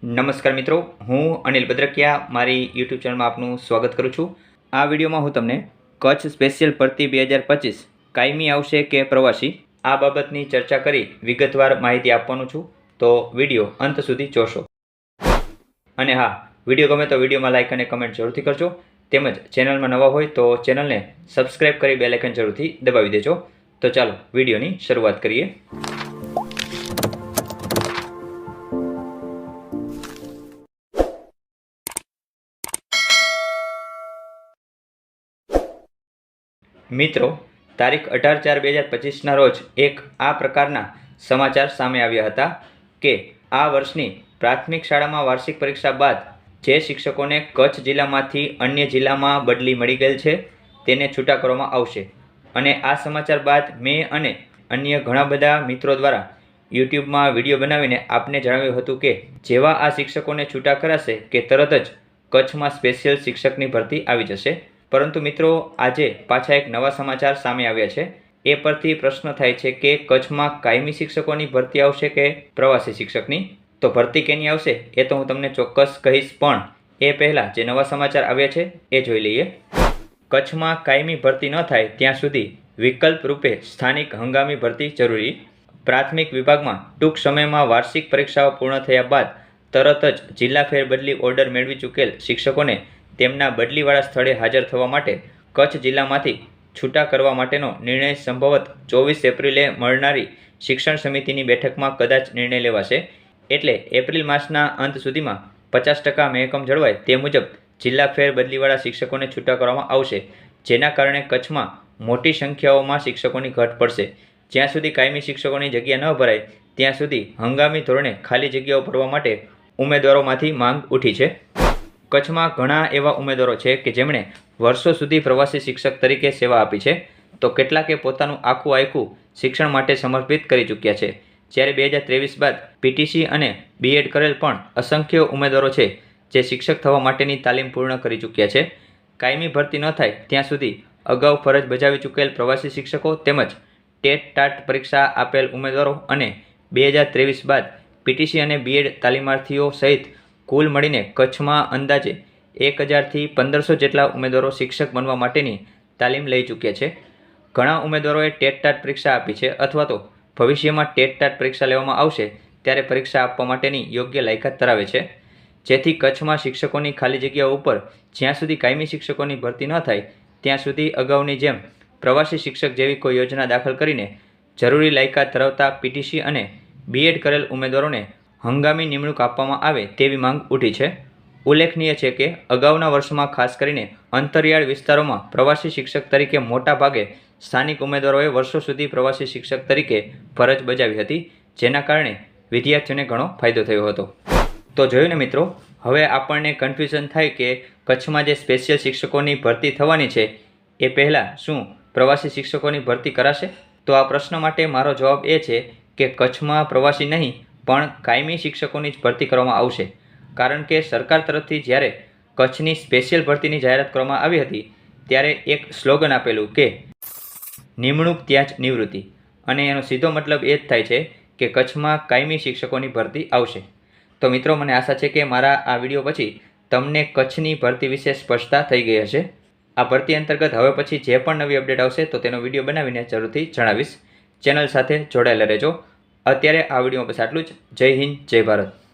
નમસ્કાર મિત્રો, હું અનિલ ભદ્રકિયા મારી યુટ્યુબ ચેનલમાં આપનું સ્વાગત કરું છું। આ વિડીયોમાં હું તમને કચ્છ સ્પેશિયલ ભરતી 2025 કાયમી આવશે કે પ્રવાસી આ બાબતની ચર્ચા કરી વિગતવાર માહિતી આપવાનું છું, તો વિડીયો અંત સુધી જોશો। અને હા, વિડીયો ગમે તો વિડીયોમાં લાઇક અને કમેન્ટ જરૂરથી કરજો, તેમજ ચેનલમાં નવા હોય તો ચેનલને સબસ્ક્રાઈબ કરી બેલ આઇકન જરૂરથી દબાવી દેજો। તો ચાલો વિડીયોની શરૂઆત કરીએ। મિત્રો, તારીખ 18/4/2025ના રોજ એક આ પ્રકારના સમાચાર સામે આવ્યા હતા કે આ વર્ષની પ્રાથમિક શાળામાં વાર્ષિક પરીક્ષા બાદ જે શિક્ષકોને કચ્છ જિલ્લામાંથી અન્ય જિલ્લામાં બદલી મળી ગયેલ છે તેને છૂટા કરવામાં આવશે। અને આ સમાચાર બાદ મેં અને અન્ય ઘણા બધા મિત્રો દ્વારા યુટ્યુબમાં વિડીયો બનાવીને આપને જણાવ્યું હતું કે જેવા આ શિક્ષકોને છૂટા કરાશે કે તરત જ કચ્છમાં સ્પેશિયલ શિક્ષકની ભરતી આવી જશે। પરંતુ મિત્રો, આજે પાછા એક નવા સમાચાર સામે આવ્યા છે। એ પરથી પ્રશ્ન થાય છે કે કચ્છમાં કાયમી શિક્ષકોની ભરતી આવશે કે પ્રવાસી શિક્ષકની? તો ભરતી કેની આવશે એ તો હું તમને ચોક્કસ કહીશ, પણ એ પહેલાં જે નવા સમાચાર આવ્યા છે એ જોઈ લઈએ। કચ્છમાં કાયમી ભરતી ન થાય ત્યાં સુધી વિકલ્પ રૂપે સ્થાનિક હંગામી ભરતી જરૂરી। પ્રાથમિક વિભાગમાં ટૂંક સમયમાં વાર્ષિક પરીક્ષાઓ પૂર્ણ થયા બાદ તરત જ જિલ્લા ફેરબદલી ઓર્ડર મેળવી ચૂકેલ શિક્ષકોને તેમના બદલીવાળા સ્થળે હાજર થવા માટે કચ્છ જિલ્લામાંથી છૂટા કરવા માટેનો નિર્ણય સંભવત 24 એપ્રિલે મળનારી શિક્ષણ સમિતિની બેઠકમાં કદાચ નિર્ણય લેવાશે। એટલે એપ્રિલ માસના અંત સુધીમાં 50% મહેકમ જળવાય તે મુજબ જિલ્લા ફેરબદલીવાળા શિક્ષકોને છૂટા કરવામાં આવશે, જેના કારણે કચ્છમાં મોટી સંખ્યાઓમાં શિક્ષકોની ઘટ પડશે। જ્યાં સુધી કાયમી શિક્ષકોની જગ્યા ન ભરાય ત્યાં સુધી હંગામી ધોરણે ખાલી જગ્યાઓ ભરવા માટે ઉમેદવારોમાંથી માંગ ઉઠી છે। કચ્છમાં ઘણા એવા ઉમેદવારો છે કે જેમણે વર્ષો સુધી પ્રવાસી શિક્ષક તરીકે સેવા આપી છે, તો કેટલાકે પોતાનું આખું શિક્ષણ માટે સમર્પિત કરી ચૂક્યા છે। જ્યારે 2023 બાદ પીટીસી અને બીએડ કરેલ પણ અસંખ્ય ઉમેદવારો છે જે શિક્ષક થવા માટેની તાલીમ પૂર્ણ કરી ચૂક્યા છે। કાયમી ભરતી ન થાય ત્યાં સુધી અગાઉ ફરજ બજાવી ચૂકેલ પ્રવાસી શિક્ષકો તેમજ ટેટ ટાટ પરીક્ષા આપેલ ઉમેદવારો અને 2023 બાદ પીટીસી અને બીએડ તાલીમાર્થીઓ સહિત કુલ મળીને કચ્છમાં અંદાજે 1000થી 1500 જેટલા ઉમેદવારો શિક્ષક બનવા માટેની તાલીમ લઈ ચૂક્યા છે। ઘણા ઉમેદવારોએ ટેટ ટાટ પરીક્ષા આપી છે અથવા તો ભવિષ્યમાં ટેટ ટાટ પરીક્ષા લેવામાં આવશે ત્યારે પરીક્ષા આપવા માટેની યોગ્ય લાયકાત ધરાવે છે, જેથી કચ્છમાં શિક્ષકોની ખાલી જગ્યાઓ ઉપર જ્યાં સુધી કાયમી શિક્ષકોની ભરતી ન થાય ત્યાં સુધી અગાઉની જેમ પ્રવાસી શિક્ષક જેવી કોઈ યોજના દાખલ કરીને જરૂરી લાયકાત ધરાવતા પીટીસી અને બીએડ કરેલ ઉમેદવારોને હંગામી નિમણૂક આપવામાં આવે તેવી માંગ ઉઠી છે। ઉલ્લેખનીય છે કે અગાઉના વર્ષોમાં ખાસ કરીને અંતરિયાળ વિસ્તારોમાં પ્રવાસી શિક્ષક તરીકે મોટા ભાગે સ્થાનિક ઉમેદવારોએ વર્ષો સુધી પ્રવાસી શિક્ષક તરીકે ફરજ બજાવી હતી, જેના કારણે વિદ્યાર્થીઓને ઘણો ફાયદો થયો હતો। તો જોયું ને મિત્રો, હવે આપણને કન્ફ્યુઝન થાય કે કચ્છમાં જે સ્પેશિયલ શિક્ષકોની ભરતી થવાની છે એ પહેલાં શું પ્રવાસી શિક્ષકોની ભરતી કરાશે? તો આ પ્રશ્ન માટે મારો જવાબ એ છે કે કચ્છમાં પ્રવાસી નહીં પણ કાયમી શિક્ષકોની જ ભરતી કરવામાં આવશે। કારણ કે સરકાર તરફથી જ્યારે કચ્છની સ્પેશિયલ ભરતીની જાહેરાત કરવામાં આવી હતી ત્યારે એક સ્લોગન આપેલું કે નિમણૂક ત્યાં જ નિવૃત્તિ, અને એનો સીધો મતલબ એ જ થાય છે કે કચ્છમાં કાયમી શિક્ષકોની ભરતી આવશે। તો મિત્રો, મને આશા છે કે મારા આ વિડીયો પછી તમને કચ્છની ભરતી વિશે સ્પષ્ટતા થઈ ગઈ હશે। આ ભરતી અંતર્ગત હવે પછી જે પણ નવી અપડેટ આવશે તો તેનો વિડીયો બનાવીને જરૂરથી જણાવીશ। ચેનલ સાથે જોડાયેલા રહેજો। અત્યારે આ વિડીયોમાં બસ આટલું જ। જય હિન્દ, જય ભારત।